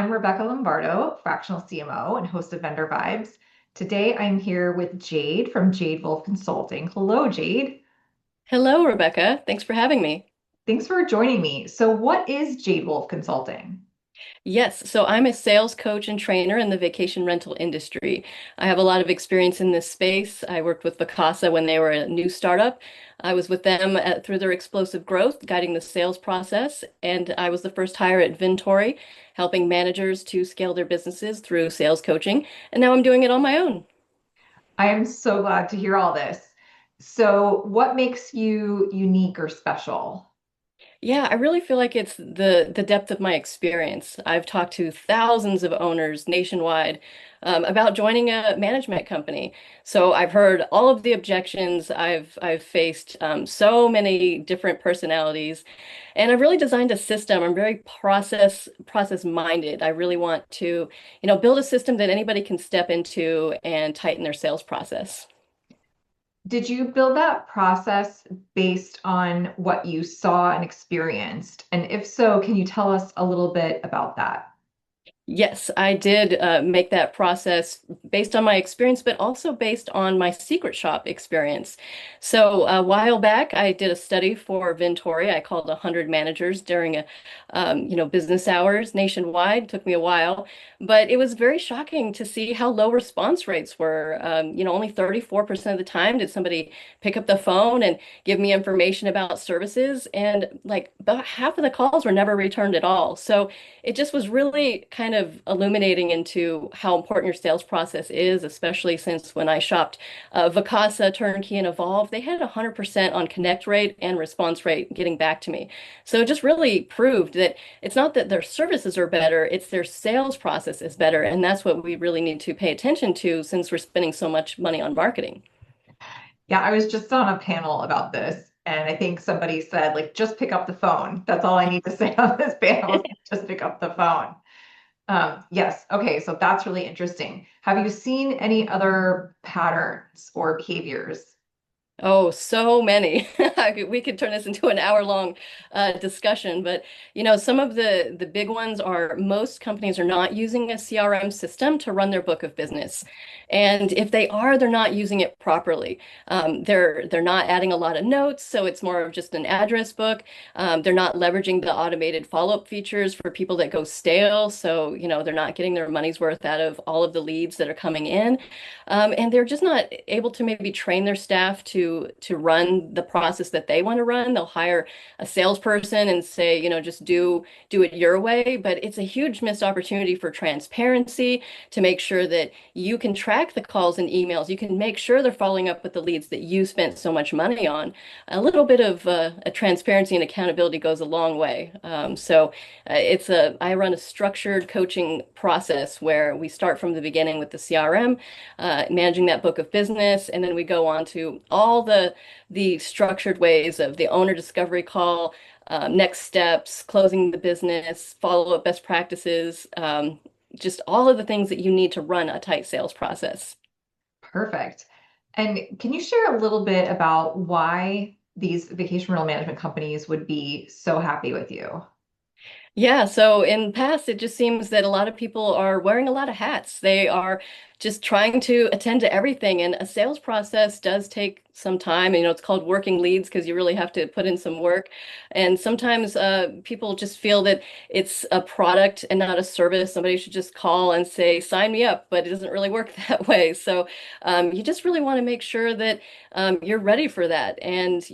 I'm Rebecca Lombardo, fractional CMO and host of Vendor Vibes. Today I'm here with Jade from Jade Wolff Consulting. Hello, Jade. Hello, Rebecca. Thanks for having me. Thanks for joining me. So, what is Jade Wolff Consulting? Yes, so I'm a sales coach and trainer in the vacation rental industry. I have a lot of experience in this space. I worked with Vacasa when they were a new startup. I was with them through their explosive growth, guiding the sales process, and I was the first hire at Vintori, helping managers to scale their businesses through sales coaching, and now I'm doing it on my own. I am so glad to hear all this. So, what makes you unique or special? Yeah, I really feel like it's the depth of my experience. I've talked to thousands of owners nationwide about joining a management company. So I've heard all of the objections. I've faced so many different personalities, and I've really designed a system. I'm very process minded. I really want to, build a system that anybody can step into and tighten their sales process. Did you build that process based on what you saw and experienced? And if so, can you tell us a little bit about that? Yes, I did make that process based on my experience, but also based on my secret shop experience. So a while back, I did a study for Vintori. I called 100 managers during business hours nationwide. It took me a while, but it was very shocking to see how low response rates were. Only 34% of the time did somebody pick up the phone and give me information about services, and like about half of the calls were never returned at all. So it just was really kind of illuminating into how important your sales process is, especially since when I shopped Vacasa, Turnkey, and Evolve, they had 100% on connect rate and response rate getting back to me. So it just really proved that it's not that their services are better, it's their sales process is better. And that's what we really need to pay attention to since we're spending so much money on marketing. Yeah, I was just on a panel about this, and I think somebody said, like, just pick up the phone. That's all I need to say on this panel is just pick up the phone. Yes, okay, so that's really interesting. Have you seen any other patterns or behaviors? Oh, so many. We could turn this into an hour-long discussion, but some of the big ones are most companies are not using a CRM system to run their book of business, and if they are, they're not using it properly. They're not adding a lot of notes, so it's more of just an address book. They're not leveraging the automated follow-up features for people that go stale, so they're not getting their money's worth out of all of the leads that are coming in. And they're just not able to maybe train their staff to run the process that they want to run. They'll hire a salesperson and say, just do it your way. But it's a huge missed opportunity for transparency to make sure that you can track the calls and emails. You can make sure they're following up with the leads that you spent so much money on. A little bit of a transparency and accountability goes a long way. I run a structured coaching process where we start from the beginning with the CRM, managing that book of business, and then we go on to all the structured ways of the owner discovery call, next steps, closing the business, follow-up best practices, just all of the things that you need to run a tight sales process. Perfect. And can you share a little bit about why these vacation rental management companies would be so happy with you? Yeah, so in the past, it just seems that a lot of people are wearing a lot of hats. They are just trying to attend to everything, and a sales process does take some time. It's called working leads because you really have to put in some work. And sometimes people just feel that it's a product and not a service. Somebody should just call and say, sign me up, but it doesn't really work that way. So you just really want to make sure that you're ready for that. And,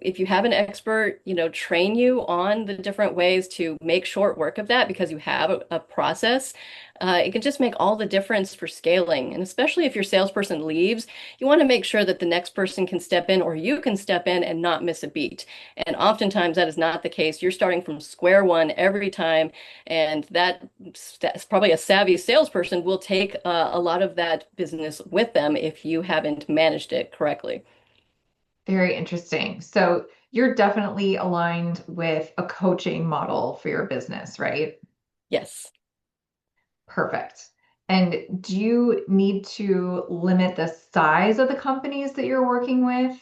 if you have an expert, train you on the different ways to make short work of that because you have a process. It can just make all the difference for scaling. And especially if your salesperson leaves, you want to make sure that the next person can step in or you can step in and not miss a beat. And oftentimes that is not the case. You're starting from square one every time. And that's probably a savvy salesperson will take a lot of that business with them if you haven't managed it correctly. Very interesting. So you're definitely aligned with a coaching model for your business, right? Yes. Perfect. And do you need to limit the size of the companies that you're working with?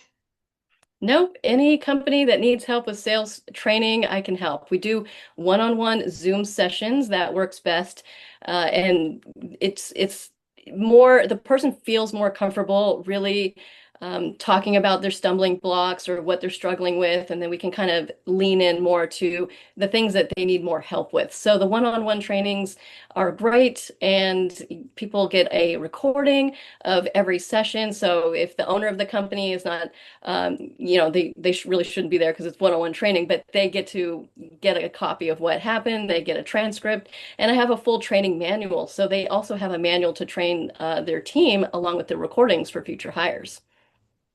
No, any company that needs help with sales training, I can help. We do one-on-one Zoom sessions that works best, and it's more the person feels more comfortable really talking about their stumbling blocks or what they're struggling with, and then we can kind of lean in more to the things that they need more help with. So the one-on-one trainings are great, and people get a recording of every session. So if the owner of the company is not really shouldn't be there because it's one-on-one training, but they get to get a copy of what happened. They get a transcript, and I have a full training manual. So they also have a manual to train their team along with the recordings for future hires.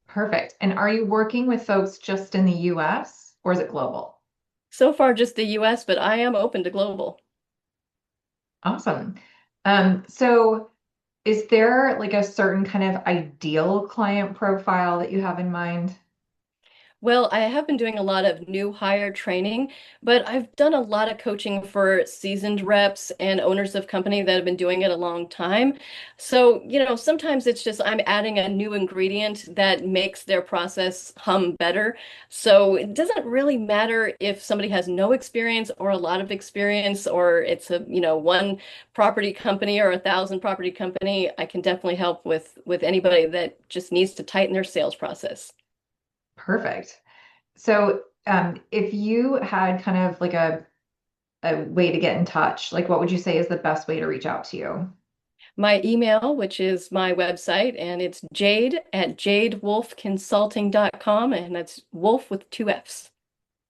Perfect. And are you working with folks just in the US or is it global? So far, just the US, but I am open to global. Awesome. So is there like a certain kind of ideal client profile that you have in mind? Well, I have been doing a lot of new hire training, but I've done a lot of coaching for seasoned reps and owners of company that have been doing it a long time. So, sometimes it's just I'm adding a new ingredient that makes their process hum better. So it doesn't really matter if somebody has no experience or a lot of experience, or it's one property company or 1,000 property company. I can definitely help with anybody that just needs to tighten their sales process. Perfect. So, if you had kind of like a way to get in touch, like what would you say is the best way to reach out to you? My email, which is my website, and it's Jade at jadewolfconsulting.com, and that's Wolf with two F's.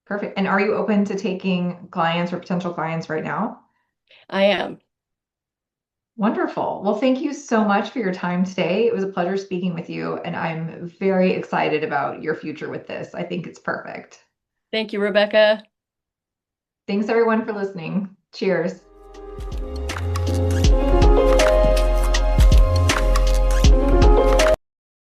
Perfect. And are you open to taking clients or potential clients right now? I am. Wonderful. Well, thank you so much for your time today. It was a pleasure speaking with you, and I'm very excited about your future with this. I think it's perfect. Thank you, Rebecca. Thanks everyone for listening. Cheers.